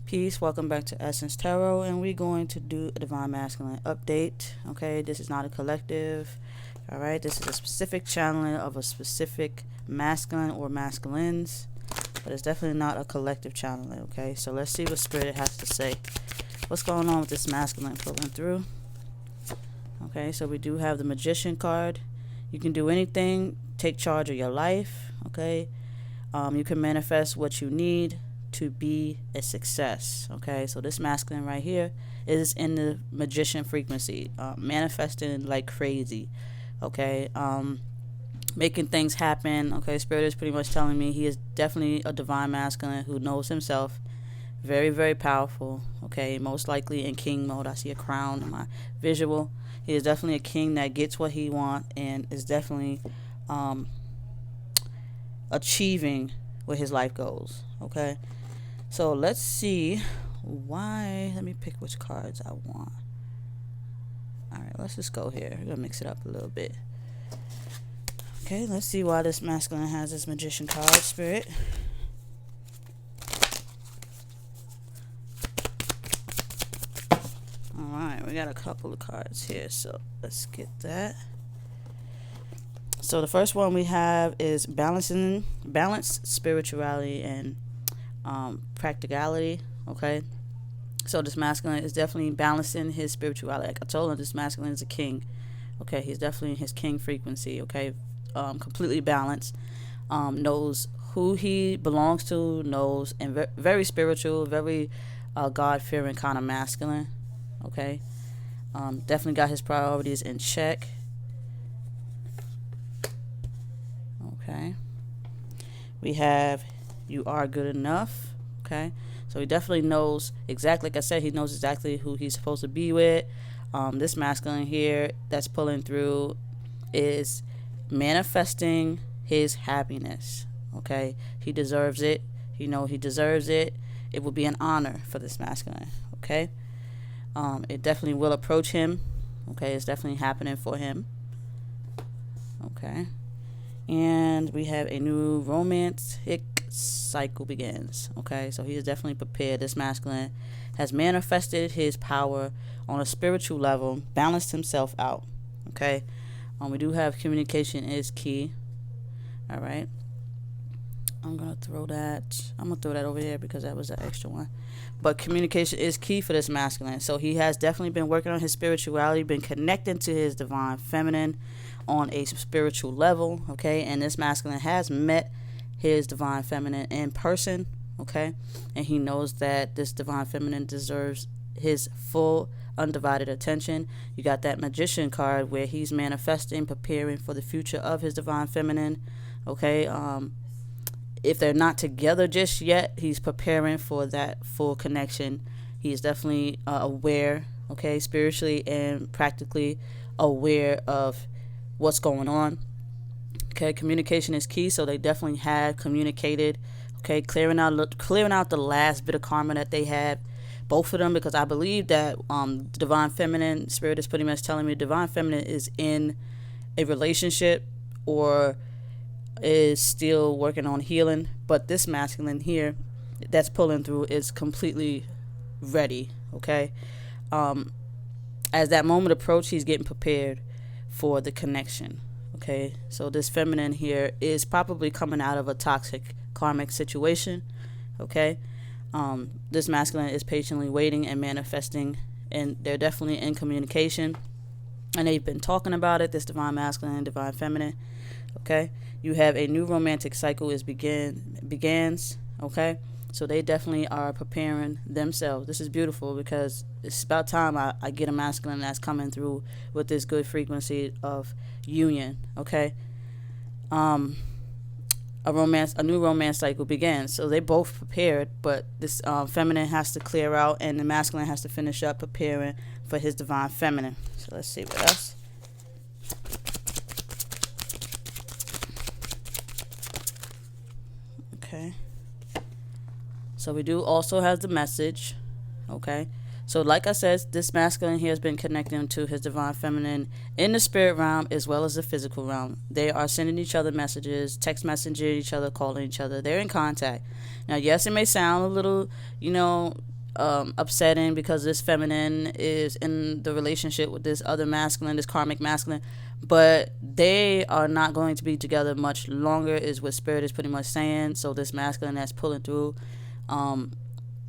Peace, welcome back to Essence Tarot, and we're going to do a Divine Masculine update. Okay, this is not a collective. Alright, this is a specific channeling of a specific masculine or masculines, but it's definitely not a collective channeling. Okay, so let's see what Spirit has to say. What's going on with this masculine pulling through? Okay, so we do have the Magician card. You can do anything, take charge of your life. Okay, you can manifest what you need to be a success. Okay, so this masculine right here is in the Magician frequency, manifesting like crazy. Okay, making things happen. Okay, Spirit is pretty much telling me he is definitely a divine masculine who knows himself. Very, very powerful. Okay, most likely in king mode. I see a crown in my visual. He is definitely a king that gets what he wants and is definitely achieving what his life goals. Okay, so let's see why. Let me pick which cards I want. Alright, let's just go here. We're gonna mix it up a little bit. Okay, let's see why this masculine has this Magician card, Spirit. Alright, we got a couple of cards here, so let's get that. So the first one we have is balanced spirituality and practicality. Okay, so this masculine is definitely balancing his spirituality. Like I told him, this masculine is a king. Okay, he's definitely in his king frequency. Okay, completely balanced. Knows who he belongs to. Knows and very spiritual, very God-fearing kind of masculine. Okay, definitely got his priorities in check. Okay, we have you are good enough. Okay, so he definitely knows exactly, like I said, he knows exactly who he's supposed to be with. This masculine here that's pulling through is manifesting his happiness. Okay, he deserves it. He knows he deserves it. It will be an honor for this masculine. Okay, it definitely will approach him. Okay, it's definitely happening for him. Okay, and we have a new romantic cycle begins. Okay, so he is definitely prepared. This masculine has manifested his power on a spiritual level, balanced himself out. Okay, we do have communication is key. All right, I'm gonna throw that over here because that was an extra one. But communication is key for this masculine. So he has definitely been working on his spirituality, been connecting to his divine feminine on a spiritual level. Okay, and this masculine has met his divine feminine in person. Okay, and he knows that this divine feminine deserves his full undivided attention. You got that Magician card where he's manifesting, preparing for the future of his divine feminine. Okay, if they're not together just yet, he's preparing for that full connection. He's definitely aware, okay, spiritually and practically aware of what's going on. Okay, communication is key, so they definitely had communicated. Okay, clearing out the last bit of karma that they had, both of them, because I believe that divine feminine Spirit is pretty much telling me divine feminine is in a relationship or is still working on healing, but this masculine here that's pulling through is completely ready. Okay, as that moment approach, he's getting prepared for the connection. Okay, so this feminine here is probably coming out of a toxic karmic situation. Okay, this masculine is patiently waiting and manifesting, and they're definitely in communication, and they've been talking about it, this divine masculine and divine feminine. Okay, you have a new romantic cycle begins. Okay, so they definitely are preparing themselves. This is beautiful because it's about time I get a masculine that's coming through with this good frequency of union. Okay, a new romance cycle begins. So they both prepared, but this feminine has to clear out, and the masculine has to finish up preparing for his divine feminine. So let's see what else. Okay, so we do also have the message. Okay, so like I said, this masculine here has been connecting to his divine feminine in the spirit realm as well as the physical realm. They are sending each other messages, text messaging each other, calling each other. They're in contact. Now, yes, it may sound a little, upsetting because this feminine is in the relationship with this other masculine, this karmic masculine, but they are not going to be together much longer, is what Spirit is pretty much saying. So this masculine that's pulling through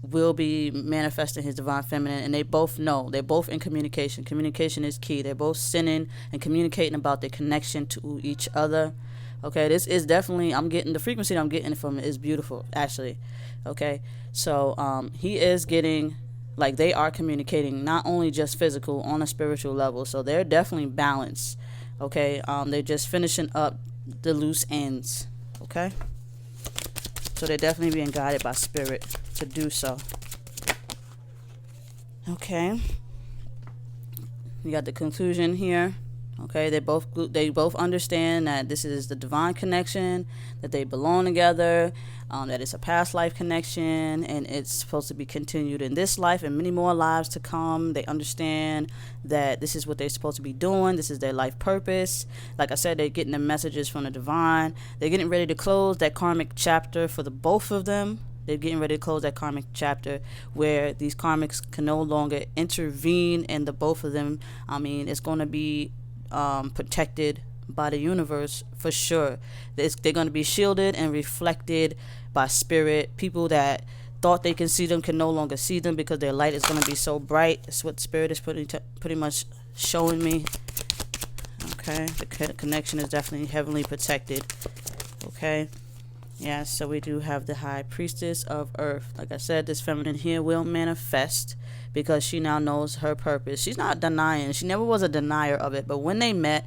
will be manifesting his divine feminine, and they both know, they're both in communication. Communication is key. They're both sending and communicating about their connection to each other. Okay, this is definitely, I'm getting the frequency that I'm getting from it is beautiful, actually. Okay, so he is getting, like, they are communicating not only just physical, on a spiritual level. So they're definitely balanced. Okay, they're just finishing up the loose ends. Okay, so they're definitely being guided by Spirit to do so. Okay, you got the conclusion here. Okay, they both understand that this is the divine connection, that they belong together, that it's a past life connection, and it's supposed to be continued in this life and many more lives to come. They understand that this is what they're supposed to be doing. This is their life purpose. Like I said, they're getting the messages from the divine. They're getting ready to close that karmic chapter for the both of them. They're getting ready to close that karmic chapter where these karmics can no longer intervene in the both of them. I mean, it's going to be protected by the universe for sure. They're going to be shielded and reflected by Spirit. People that thought they can see them can no longer see them because their light is going to be so bright. That's what Spirit is pretty much showing me. Okay, the connection is definitely heavenly protected. Okay. Yeah, so we do have the High Priestess of Earth. Like I said, this feminine here will manifest because she now knows her purpose. She's not denying. She never was a denier of it. But when they met,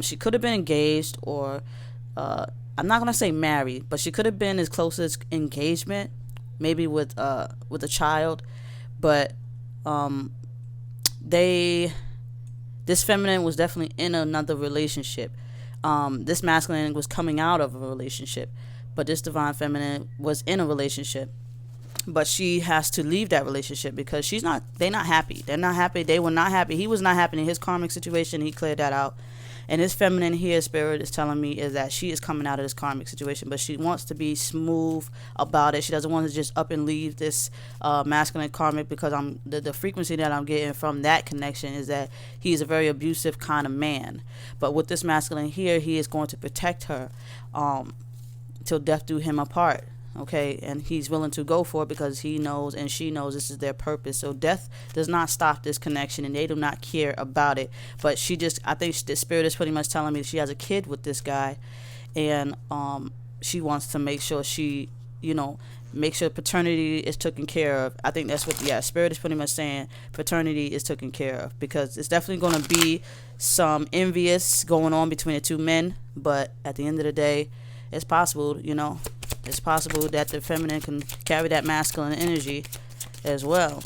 she could have been engaged, or I'm not gonna say married, but she could have been as close as engagement, maybe with a child. But this feminine was definitely in another relationship. This masculine was coming out of a relationship. But this divine feminine was in a relationship, but she has to leave that relationship because they're not happy. They're not happy. They were not happy. He was not happy in his karmic situation. He cleared that out. And this feminine here, Spirit is telling me, is that she is coming out of this karmic situation, but she wants to be smooth about it. She doesn't want to just up and leave this masculine karmic, because the frequency that I'm getting from that connection is that he's a very abusive kind of man. But with this masculine here, he is going to protect her till death do him apart. Okay, and he's willing to go for it because he knows and she knows this is their purpose. So death does not stop this connection, and they do not care about it. But I think the Spirit is pretty much telling me she has a kid with this guy, and she wants to make sure make sure paternity is taken care of. I think that's what Spirit is pretty much saying. Paternity is taken care of, because it's definitely going to be some envious going on between the two men. But at the end of the day, it's possible, it's possible that the feminine can carry that masculine energy as well.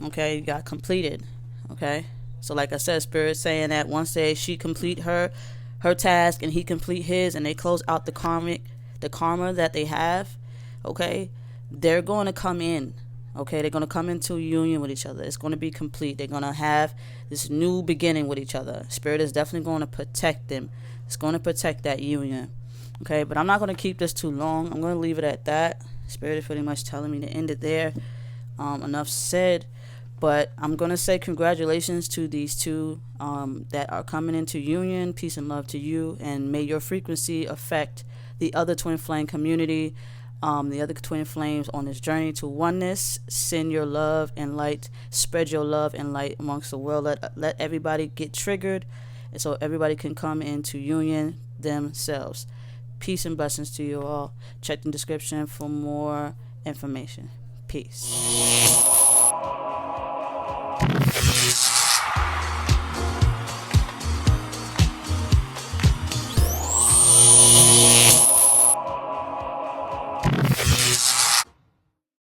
Okay, you got completed. Okay, so like I said, Spirit saying that once she complete her task and he complete his, and they close out the karma that they have, okay, they're going to come in. Okay, they're going to come into union with each other. It's going to be complete. They're going to have this new beginning with each other. Spirit is definitely going to protect them. It's going to protect that union. Okay, but I'm not going to keep this too long. I'm going to leave it at that. Spirit is pretty much telling me to end it there. Enough said. But I'm going to say congratulations to these two that are coming into union. Peace and love to you. And may your frequency affect the other twin flame community, the other twin flames on this journey to oneness. Send your love and light. Spread your love and light amongst the world. Let everybody get triggered, and so everybody can come into union themselves. Peace and blessings to you all. Check the description for more information. Peace.